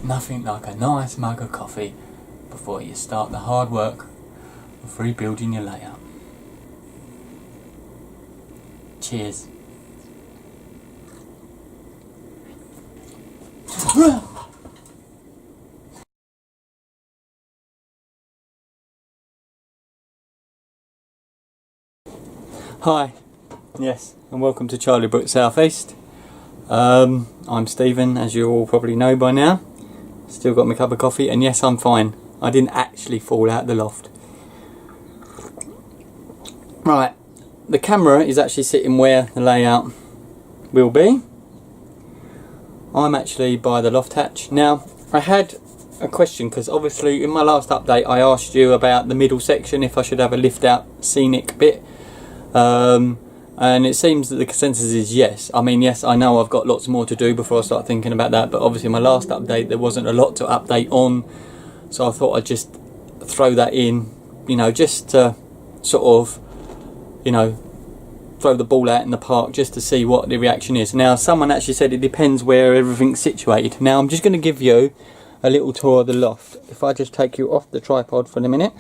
Nothing like a nice mug of coffee before you start the hard work of rebuilding your layout. Cheers. Hi, yes, and welcome to Charliebrook South East. I'm Stephen, as you all probably know by now. Still got my cup of coffee, and yes, I'm fine. I didn't actually fall out the loft. Right, the camera is actually sitting where the layout will be. I'm actually by the loft hatch. Now, I had a question, because obviously in my last update I asked you about the middle section, if I should have a lift out scenic bit. And it seems that the consensus is yes. I mean, yes, I know I've got lots more to do before I start thinking about that, but obviously my last update there wasn't a lot to update on, so I thought I'd just throw that in, you know, just to sort of, you know, throw the ball out in the park just to see what the reaction is. Now, someone actually said it depends where everything's situated. Now, I'm just going to give you a little tour of the loft. If I just take you off the tripod for a minute.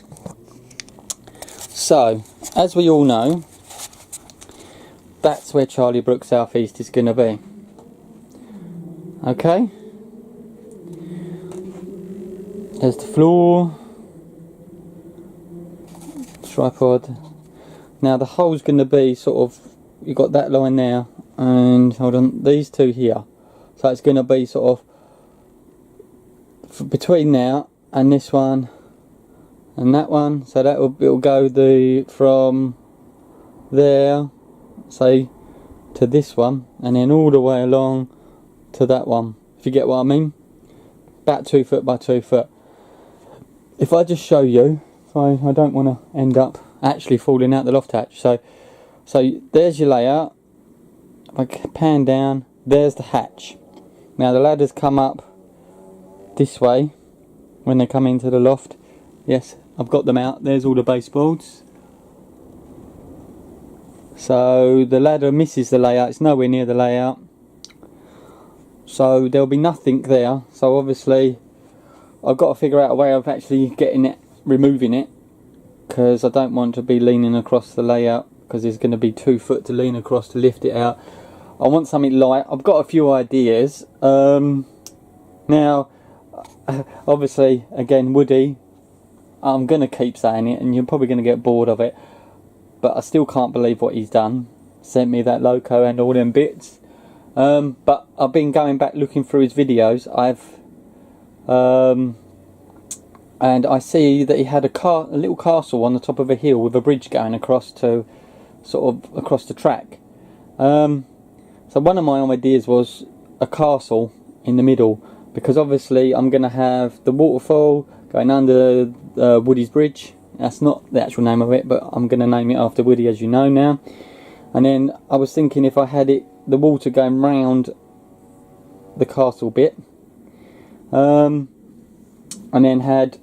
So, as we all know, that's where Charliebrook South East is going to be. Okay, there's the floor, tripod. Now the hole's going to be sort of, you got that line there, and hold on, these two here. So it's going to be sort of between there and this one and that one. So that will, it'll go from there, say, to this one, and then all the way along to that one, if you get what I mean. About 2 foot by 2 foot. If I just show you, I don't want to end up actually falling out the loft hatch. So there's your layout. If I pan down, there's the hatch. Now the ladders come up this way when they come into the loft. Yes, I've got them out. There's all the baseboards. So the ladder misses the layout, it's nowhere near the layout. So there'll be nothing there. So obviously I've got to figure out a way of actually getting it, removing it, because I don't want to be leaning across the layout, because there's going to be 2 foot to lean across to lift it out. I want something light. I've got a few ideas. Now, obviously, again, Woody, I'm going to keep saying it, and you're probably going to get bored of it. But I still can't believe what he's done. Sent me that loco and all them bits. But I've been going back looking through his videos. And I see that he had a little castle on the top of a hill with a bridge going across to sort of across the track. So one of my ideas was a castle in the middle, because obviously I'm going to have the waterfall going under Woody's bridge. That's not the actual name of it, but I'm going to name it after Woody, as you know now. And then I was thinking if I had the water going round the castle bit, and then had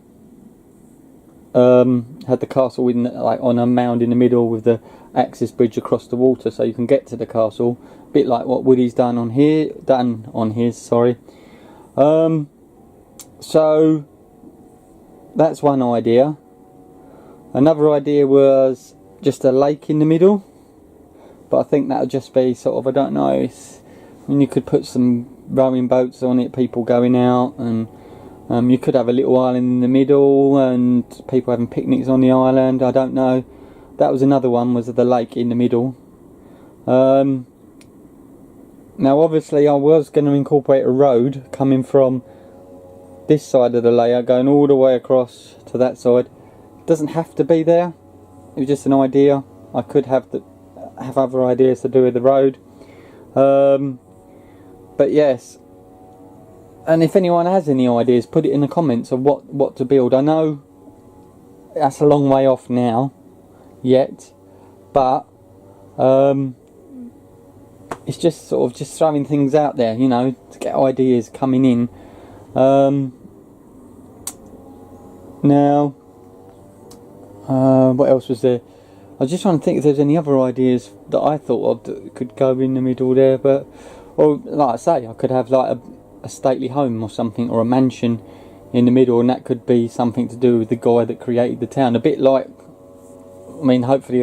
the castle in like on a mound in the middle with the access bridge across the water, so you can get to the castle, a bit like what Woody's done on his. Sorry. So that's one idea. Another idea was just a lake in the middle, but I think that would just be sort of, I don't know, you could put some rowing boats on it, people going out, and you could have a little island in the middle and people having picnics on the island. I don't know. That was another one, was the lake in the middle. Now obviously I was going to incorporate a road coming from this side of the layout going all the way across to that side. It doesn't have to be there, it was just an idea. I could have other ideas to do with the road, but yes, and if anyone has any ideas, put it in the comments of what to build. I know that's a long way off now yet, but it's just sort of just throwing things out there, you know, to get ideas coming in. Now, what else was there? I was just trying to think if there's any other ideas that I thought of that could go in the middle there, but, or like I say, I could have like a stately home or something, or a mansion in the middle, and that could be something to do with the guy that created the town. A bit like, I mean, hopefully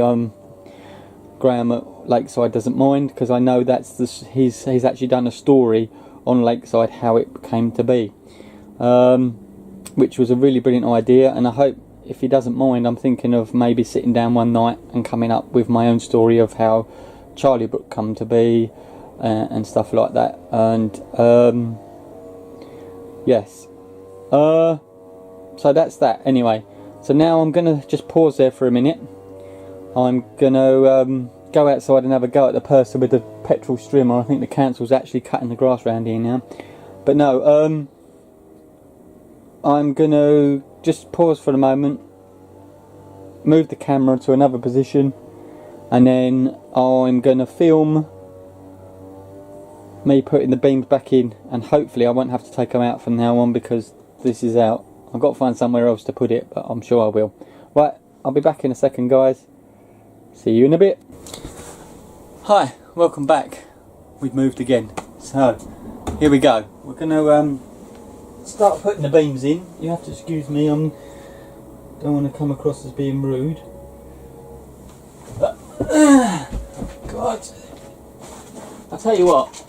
Graham at Lakeside doesn't mind, because I know that's he's actually done a story on Lakeside how it came to be, which was a really brilliant idea. And I hope, if he doesn't mind, I'm thinking of maybe sitting down one night and coming up with my own story of how Charliebrook come to be, and stuff like that. And yes, so that's that anyway. So now I'm gonna just pause there for a minute. I'm gonna go outside and have a go at the person with the petrol strimmer. I think the council's actually cutting the grass around here now, but no, I'm gonna just pause for a moment, move the camera to another position, and then I'm gonna film me putting the beams back in, and hopefully I won't have to take them out from now on, because this is out. I've got to find somewhere else to put it, but I'm sure I will. Right, I'll be back in a second, guys. See you in a bit. Hi, welcome back. We've moved again. So, here we go. We're going to start putting the beams in. You have to excuse me, I don't want to come across as being rude. But, God, I'll tell you what.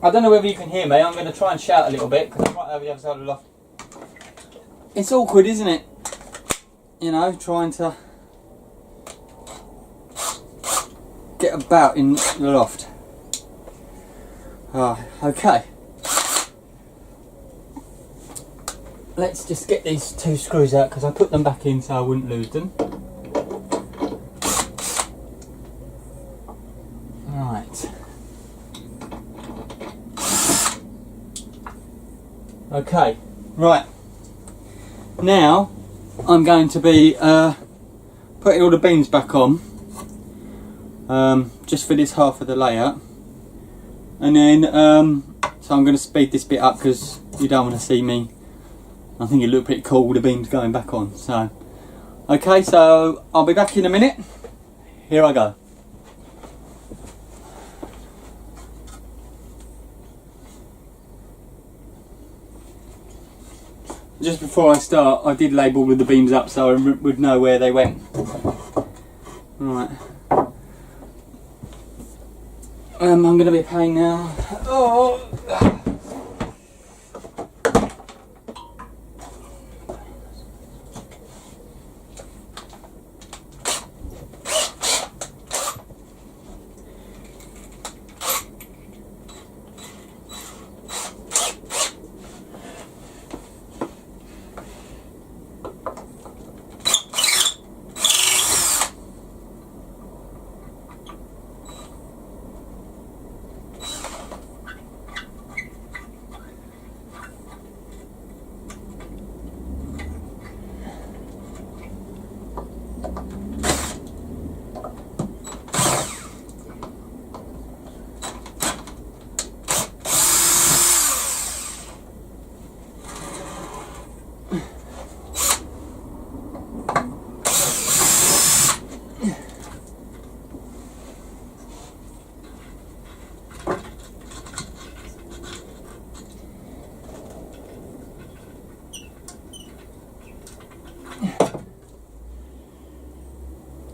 I don't know whether you can hear me. I'm going to try and shout a little bit, because I'm right over the other side of the loft. It's awkward, isn't it? You know, trying to get about in the loft. Okay. Let's just get these two screws out, because I put them back in so I wouldn't lose them. Right. Okay. Right. Now I'm going to be putting all the beams back on, just for this half of the layout, and then so I'm going to speed this bit up because you don't want to see me. I think it looked pretty cool with the beams going back on. So okay, so I'll be back in a minute. Here I go. Just before I start, I did label all of the beams up so I would know where they went. Right. I'm going to be a pain now. Oh.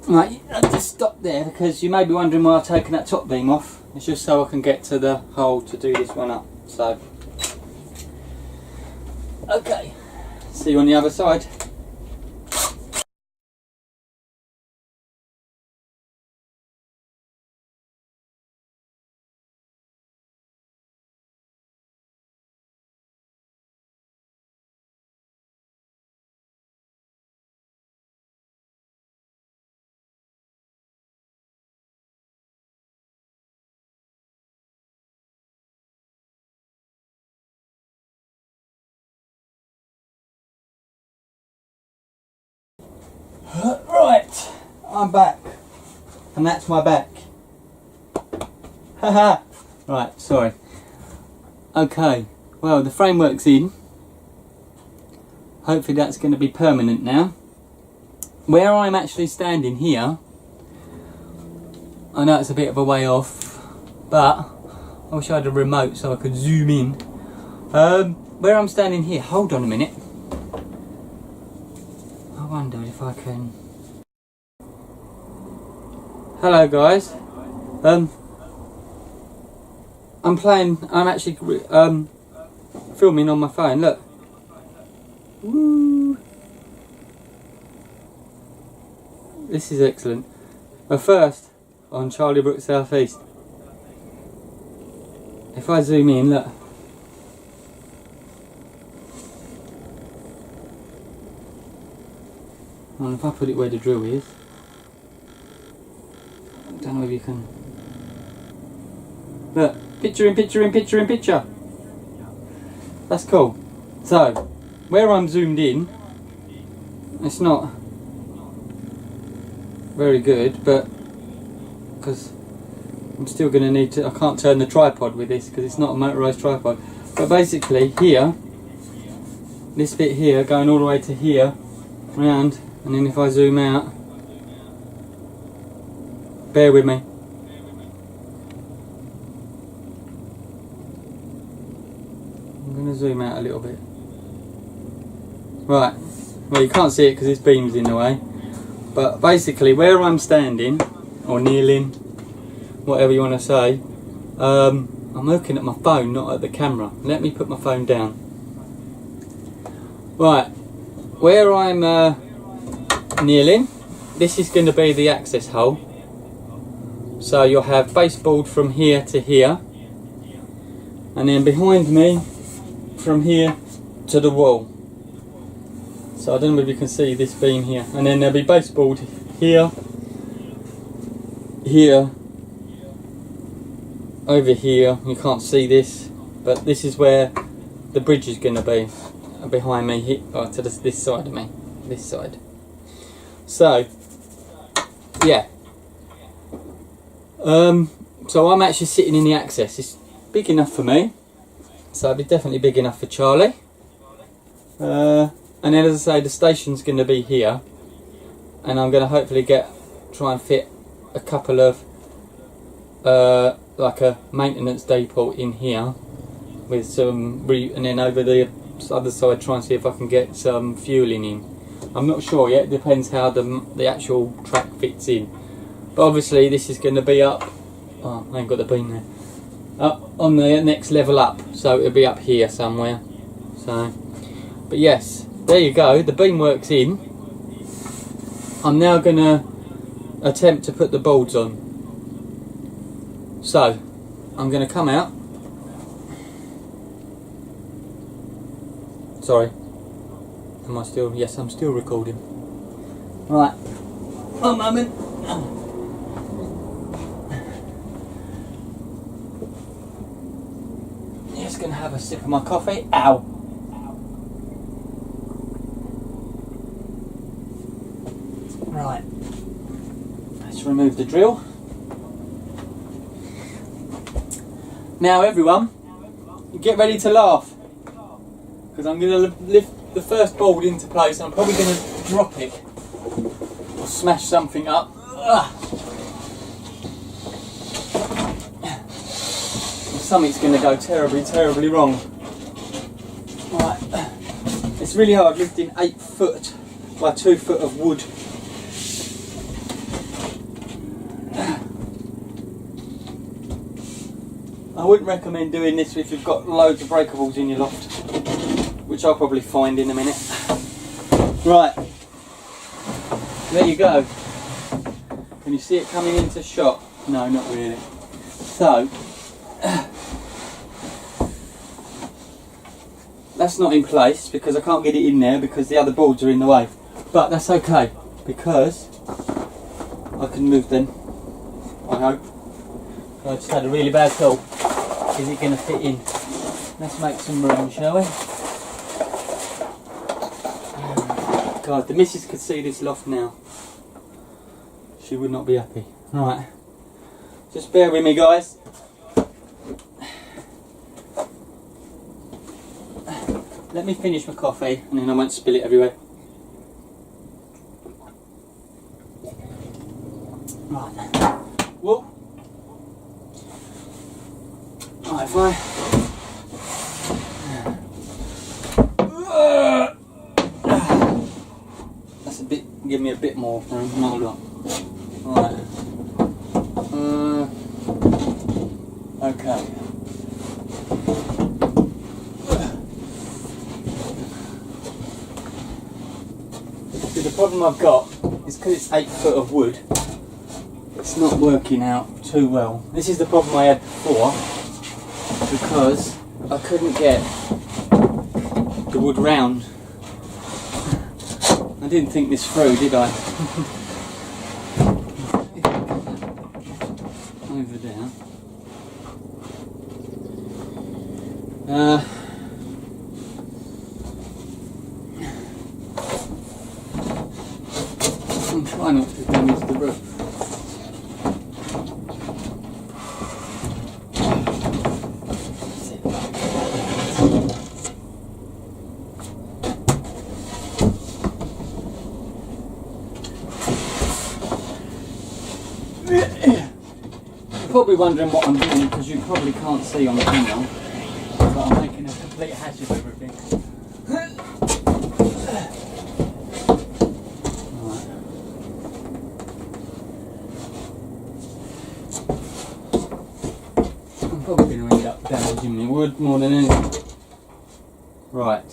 Right, I just stopped there because you may be wondering why I've taken that top beam off. It's just so I can get to the hole to do this one up. So, okay, see you on the other side. Right, I'm back. And that's my back. Haha. Right, sorry. Okay, well, the framework's in. Hopefully that's going to be permanent now. Where I'm actually standing here, I know it's a bit of a way off, but I wish I had a remote so I could zoom in. Where I'm standing here, hold on a minute. I wonder if I can... Hello guys. I'm actually filming on my phone, look. Woo. This is excellent. But first, on Charliebrook South East. If I zoom in, look. Well, if I put it where the drill is, I don't know if you can. Look, picture in picture in picture in picture. That's cool. So, where I'm zoomed in, it's not very good, but because I'm still going to need to, I can't turn the tripod with this because it's not a motorised tripod. But basically here, this bit here going all the way to here, round, and then if I zoom out, bear with me. I'm going to zoom out a little bit. Right, well you can't see it because this beam's in the way. But basically where I'm standing, or kneeling, whatever you want to say, I'm looking at my phone, not at the camera. Let me put my phone down. Right, where I'm kneeling, this is going to be the access hole. So you'll have baseboard from here to here, and then behind me from here to the wall. So I don't know if you can see this beam here, and then there'll be baseboard here, here, over here. You can't see this, but this is where the bridge is going to be, behind me, here, to this side of me, this side. So yeah, so I'm actually sitting in the access. It's big enough for me, so it'll be definitely big enough for Charlie. And then, as I say, the station's going to be here, and I'm going to hopefully try and fit a couple of like a maintenance depot in here with some and then over the other side try and see if I can get some fueling in. I'm not sure yet. It depends how the actual track fits in. But obviously this is going to be up. Oh, I ain't got the beam there. Up on the next level up, so it'll be up here somewhere. So, but yes. There you go, the beam works in. I'm now going to attempt to put the boards on. So, I'm going to come out. Sorry. Am I still? Yes, I'm still recording. Right. One moment. Just going to have a sip of my coffee. Ow. Right, let's remove the drill. Now everyone, get ready to laugh, because I'm going to lift the first board into place. I'm probably going to drop it or smash something up. Something's going to go terribly, terribly wrong. Right, it's really hard lifting 8 foot by 2 foot of wood. I wouldn't recommend doing this if you've got loads of breakables in your loft, which I'll probably find in a minute. Right, there you go. Can you see it coming into shot? No, not really. So, that's not in place because I can't get it in there because the other boards are in the way. But that's okay because I can move them, I hope. I just had a really bad thought. Is it going to fit in? Let's make some room, shall we? God, the missus could see this loft now. She would not be happy. Right, just bear with me, guys. Let me finish my coffee and then I won't spill it everywhere. Right. Whoa. Right, if that's a bit, give me a bit more room. Hold on. Right. Okay. See, the problem I've got is because it's 8 foot of wood, it's not working out too well. This is the problem I had before, because I couldn't get the wood round. I didn't think this through, did I? Over there. I'm trying not to damage the roof. You're probably wondering what I'm doing because you probably can't see on the camera, but I'm making a complete hash of everything. I'm probably going to end up damaging the wood more than anything. Right.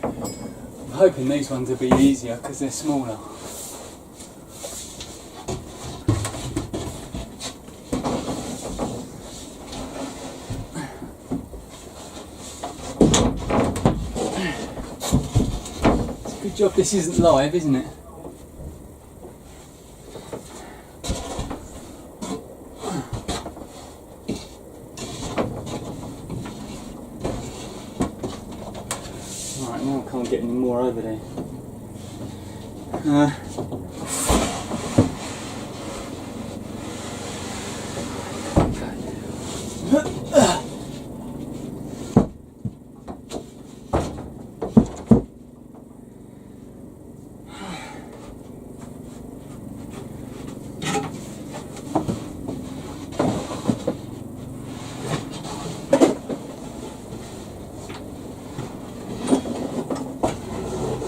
I'm hoping these ones will be easier because they're smaller. Good job this isn't live, isn't it? Right, now I can't get any more over there.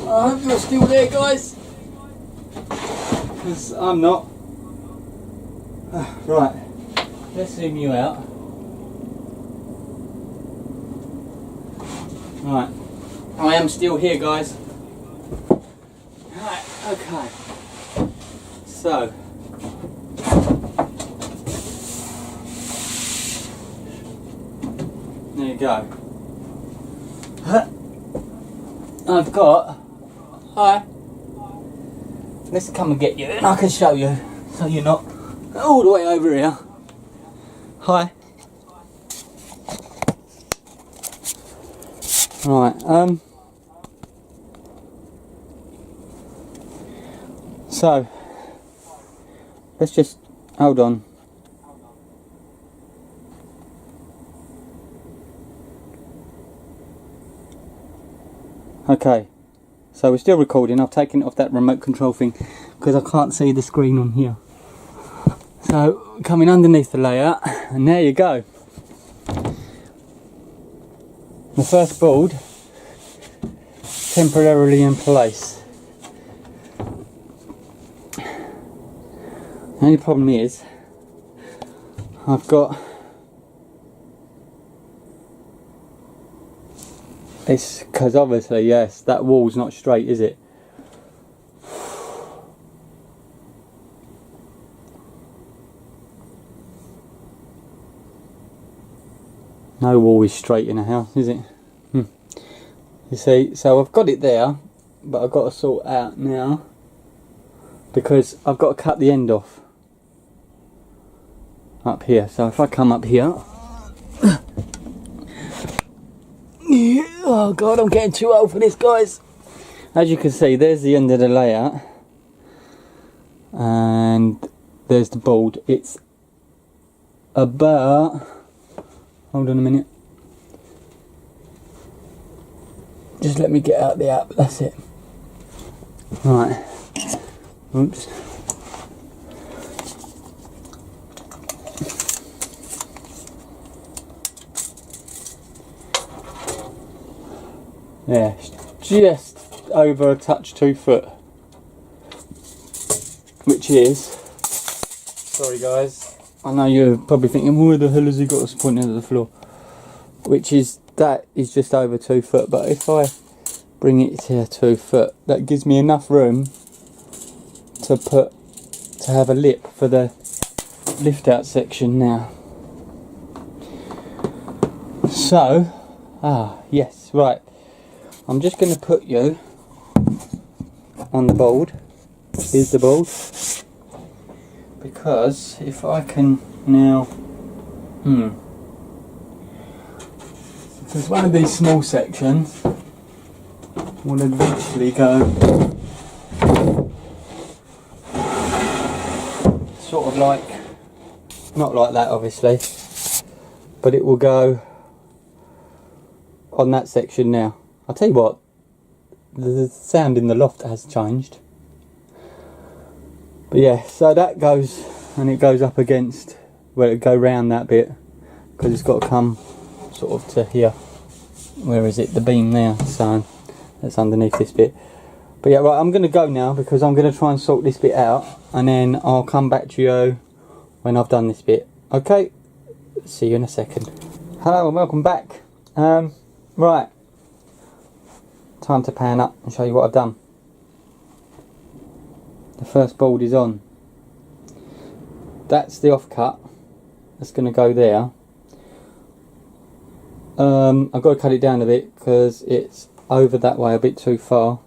I hope you're still there, guys, because I'm not. Right, let's zoom you out. Right, I am still here, guys. Right, okay. So, there you go. I've got. Hi. Let's come and get you and I can show you so you're not all the way over here. Hi. Right, so let's just hold on. Okay. So we're still recording. I've taken it off that remote control thing because I can't see the screen on here. So coming underneath the layout, and there you go. The first board temporarily in place. The only problem is I've got it's because obviously, yes, that wall's not straight, is it? No wall is straight in a house, is it? You see, so I've got it there, but I've got to sort out now because I've got to cut the end off up here. So if I come up here, oh god, I'm getting too old for this, guys. as you can see, there's the end of the layout, and there's the board. It's about, hold on a minute, just let me get out the app, that's it. Right, oops. Yeah, just over a touch 2 foot, which is, sorry guys, I know you're probably thinking, why the hell has he got us pointing at the floor? Which is, that is just over 2 foot, but if I bring it to 2 foot, that gives me enough room to have a lip for the lift out section now. So, yes, right. I'm just going to put you on the board. Here's the board. Because if I can now, because one of these small sections will eventually go sort of like, not like that obviously, but it will go on that section now. I'll tell you what, the sound in the loft has changed. But yeah, so that goes, and it goes up against, well, it'll go round that bit, because it's got to come sort of to here. Where is it? The beam there, so that's underneath this bit. But yeah, right, I'm going to go now, because I'm going to try and sort this bit out, and then I'll come back to you when I've done this bit. Okay, see you in a second. Hello and welcome back. Right. Time to pan up and show you what I've done. The first board is on. That's the offcut. That's going to go there. I've got to cut it down a bit because it's over that way a bit too far.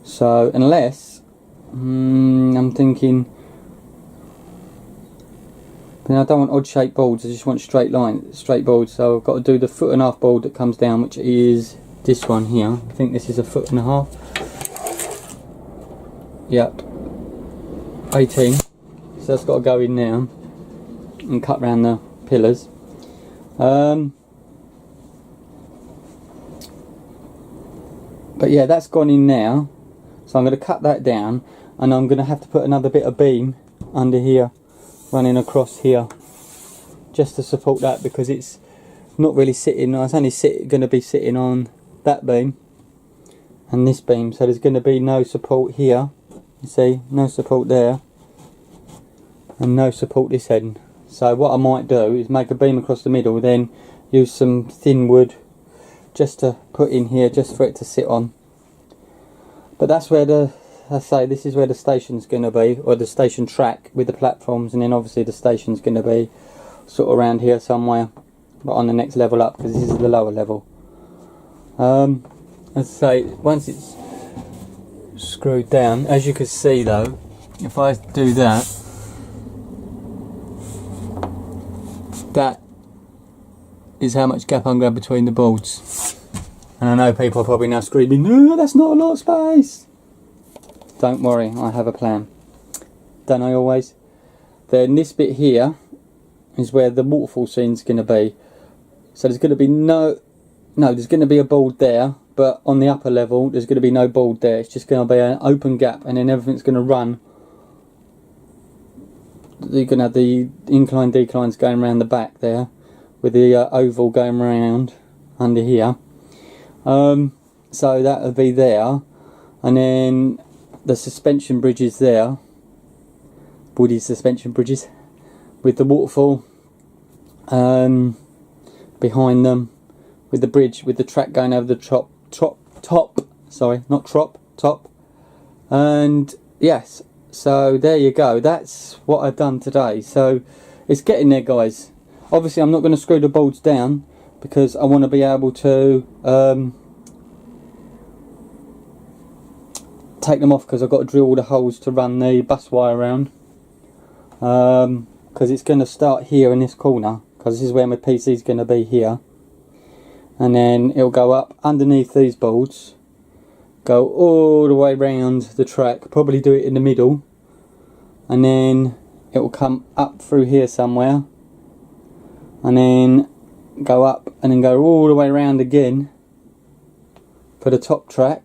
So unless I'm thinking, I don't want odd shaped boards, I just want straight boards, so I've got to do the 1.5 foot board that comes down, which is this one here. I think this is a 1.5 foot. Yep, 18, so that's got to go in now and cut round the pillars. But yeah, that's gone in now, so I'm going to cut that down, and I'm going to have to put another bit of beam under here, running across here, just to support that, because it's not really sitting, it's only going to be sitting on that beam and this beam, so there's going to be no support here, you see, no support there, and no support this end. So what I might do is make a beam across the middle, then use some thin wood just to put in here, just for it to sit on. But that's where the, I say, this is where the station's going to be, or the station track with the platforms, and then obviously the station's going to be sort of around here somewhere, but on the next level up, because this is the lower level. As I say, once it's screwed down, as you can see though, if I do that, that is how much gap I'm going between the boards. And I know people are probably now screaming, no, that's not a lot of space. Don't worry, I have a plan. Don't I always? Then this bit here is where the waterfall scene's going to be. So there's going to be there's going to be a board there, but on the upper level there's going to be no board there. It's just going to be an open gap, and then everything's going to run. You're going to have the incline declines going around the back there, with the oval going around under here. So that'll be there, and then the suspension bridges there, woody suspension bridges, with the waterfall behind them, with the bridge, with the track going over the top, and yes, so there you go. That's what I've done today. So it's getting there, guys. Obviously I'm not going to screw the bolts down, because I want to be able to take them off, because I've got to drill all the holes to run the bus wire around, because it's going to start here in this corner, because this is where my PC is going to be here, and then it'll go up underneath these boards, go all the way round the track, probably do it in the middle, and then it will come up through here somewhere, and then go up and then go all the way around again for the top track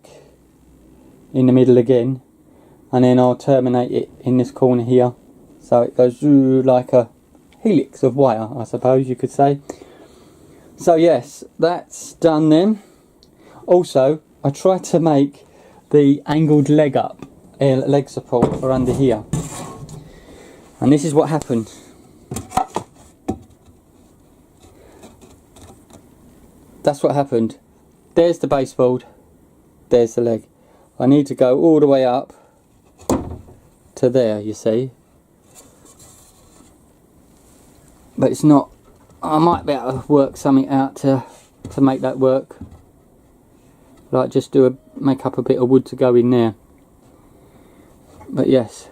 in the middle again, and then I'll terminate it in this corner here, so it goes through like a helix of wire, I suppose you could say. So yes, that's done then. Also, I tried to make the angled leg support for under here, and this is what happened. That's what happened. There's the baseboard, there's the leg. I need to go all the way up to there, you see. But it's not, I might be able to work something out to make that work. Like just make up a bit of wood to go in there. But yes.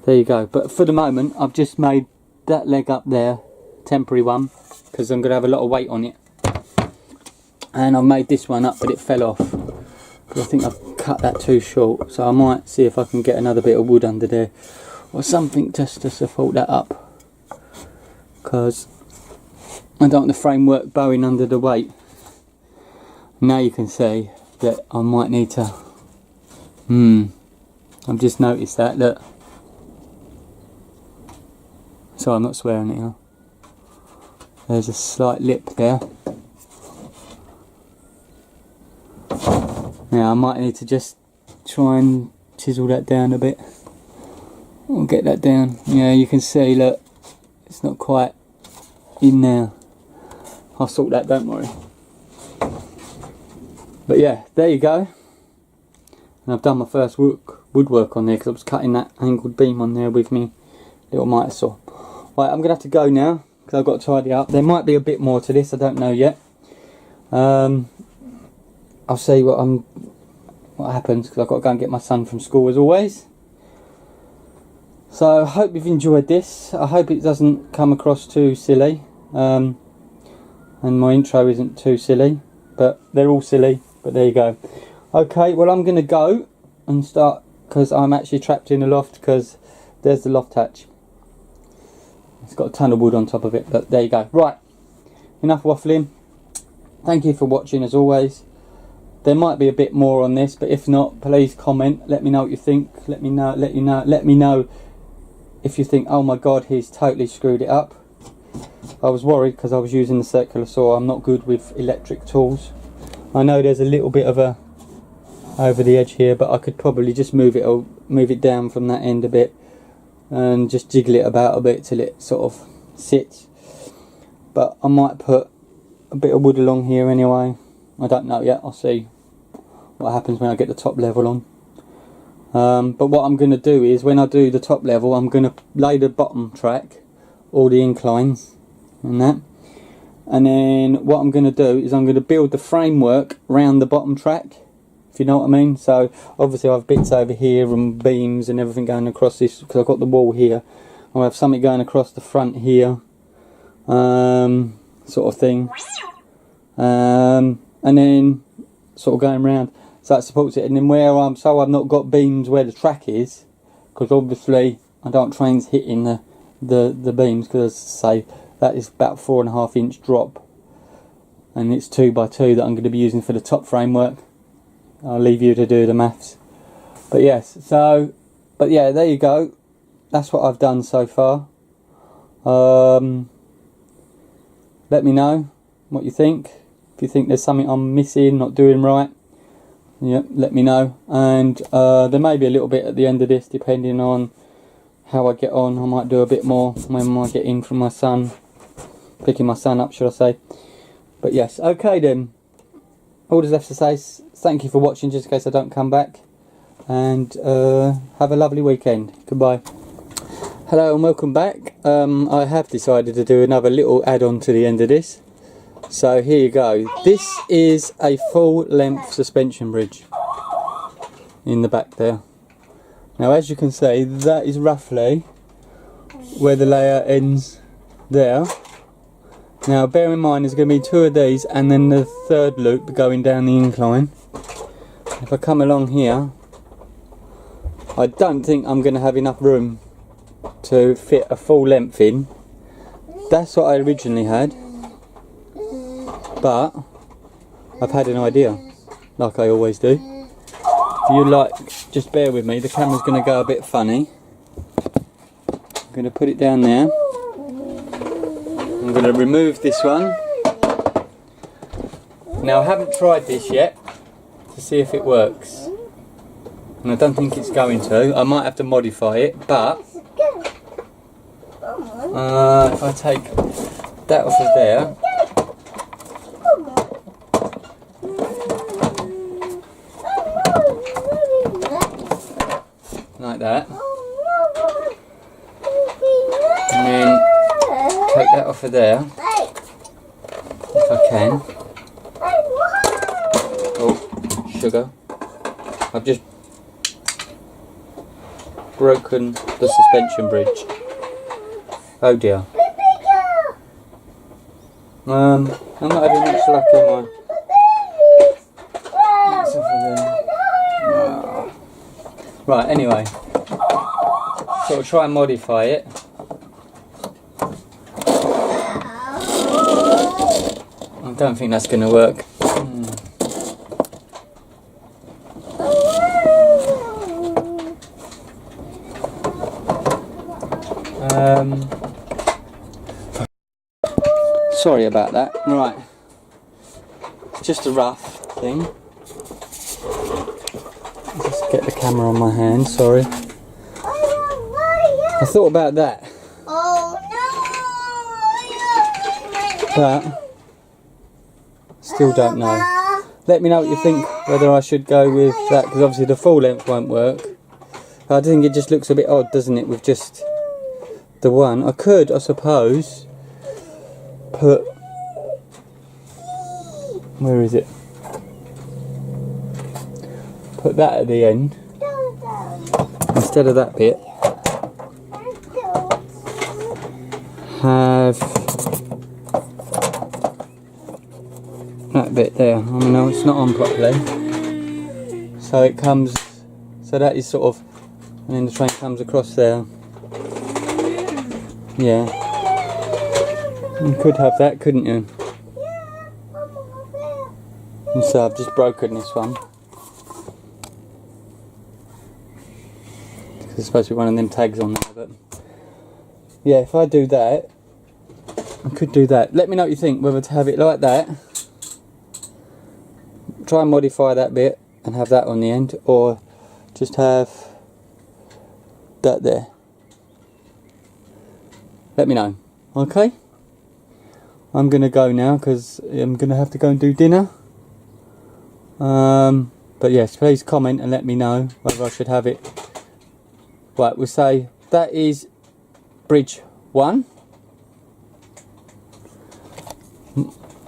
There you go. But for the moment, I've just made that leg up there, temporary one, because I'm going to have a lot of weight on it. And I've made this one up, but it fell off, because I think I've cut that too short. So I might see if I can get another bit of wood under there, or something just to support that up, because I don't want the framework bowing under the weight. Now you can see that I might need to, I've just noticed that, look. Sorry, I'm not swearing at you. There's a slight lip there. Now I might need to just try and chisel that down a bit. I'll get that down. Yeah, you can see, look, it's not quite in there. I'll sort that, don't worry. But yeah, there you go. And I've done my first woodwork on there, because I was cutting that angled beam on there with me little mitre saw. Right, I'm going to have to go now, because I've got to tidy up. There might be a bit more to this, I don't know yet. I'll see what happens, because I've got to go and get my son from school as always. So I hope you've enjoyed this. I hope it doesn't come across too silly, and my intro isn't too silly, but they're all silly, but there you go. Okay, well I'm going to go and start, because I'm actually trapped in the loft, because there's the loft hatch. It's got a ton of wood on top of it, but there you go. Right, enough waffling. Thank you for watching as always. There might be a bit more on this, but if not, please comment. Let me know what you think. Let me know if you think, oh my god, he's totally screwed it up. I was worried because I was using the circular saw. I'm not good with electric tools. I know there's a little bit of a over the edge here, but I could probably just move it down from that end a bit and just jiggle it about a bit till it sort of sits. But I might put a bit of wood along here anyway. I don't know yet. I'll see what happens when I get the top level on. But what I'm going to do is, when I do the top level, I'm going to lay the bottom track, all the inclines and that, and then what I'm going to do is I'm going to build the framework round the bottom track, if you know what I mean. So obviously I have bits over here and beams and everything going across this, because I've got the wall here. I'll have something going across the front here, sort of thing, and then sort of going round, so that supports it. And then where I've not got beams where the track is, because obviously I don't want trains hitting the beams, because as I say, that is about 4.5 inch drop, and it's 2 by 2 that I'm going to be using for the top framework. I'll leave you to do the maths. But yes, so, but yeah, there you go. That's what I've done so far. Let me know what you think. If you think there's something I'm missing, not doing right, yeah, let me know. And there may be a little bit at the end of this, depending on how I get on. I might do a bit more when I get in from my son, picking my son up, should I say. But yes, okay then. All that's left to say is thank you for watching, just in case I don't come back. And have a lovely weekend. Goodbye. Hello and welcome back. I have decided to do another little add-on to the end of this. So here you go. This is a full-length suspension bridge in the back there. Now, as you can see, that is roughly where the layer ends there, Now bear in mind there's going to be 2 of these and then the 3rd loop going down the incline. If I come along here, I don't think I'm going to have enough room to fit a full length in. That's what I originally had, but I've had an idea, like I always do. If you like, just bear with me, the camera's going to go a bit funny. I'm going to put it down there. I'm going to remove this one. Now I haven't tried this yet to see if it works, and I don't think it's going to. I might have to modify it, but if I take that off of there, like that, and then take that off of there, if I can. Oh, sugar. I've just broken the suspension bridge. Oh dear. I'm not having much luck in my... That's over there. No. Right, anyway. So I'll try and modify it. I don't think that's going to work. Sorry about that. Right, just a rough thing. Just get the camera on my hand. Sorry. I thought about that. But still don't know. Let me know what you think, whether I should go with that, because obviously the full length won't work. I think it just looks a bit odd, doesn't it, with just the one. I could, I suppose, put, where is it? Put that at the end instead of that bit. Have that bit there. I mean, no, it's not on properly. So it comes, so that is sort of, and then the train comes across there. Yeah. You could have that, couldn't you? And so I've just broken this one. There's supposed to be one of them tags on there, but yeah, if I do that, I could do that. Let me know what you think, whether to have it like that, try and modify that bit and have that on the end, or just have that there. Let me know. Okay? I'm going to go now because I'm going to have to go and do dinner. But yes, please comment and let me know whether I should have it. Right, we'll say that is bridge 1.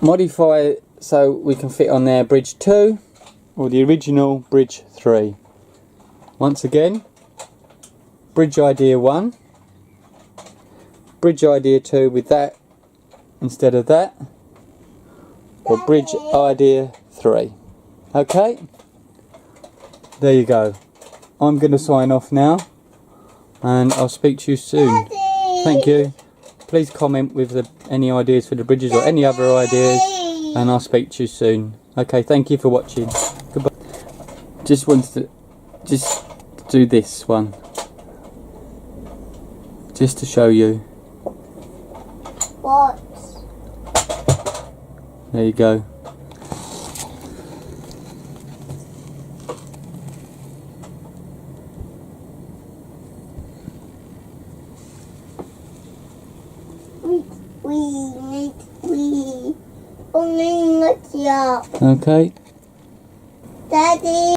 Modify it so we can fit on there bridge 2 or the original bridge 3. Once again, bridge idea 1, bridge idea 2 with that instead of that, or bridge idea 3. Okay, there you go. I'm going to sign off now and I'll speak to you soon. Thank you. Please comment with any ideas for the bridges or any other ideas, and I'll speak to you soon. Okay, thank you for watching. Goodbye. Just wanted to do this one just to show you. What? There you go. We only not job. Okay. Daddy.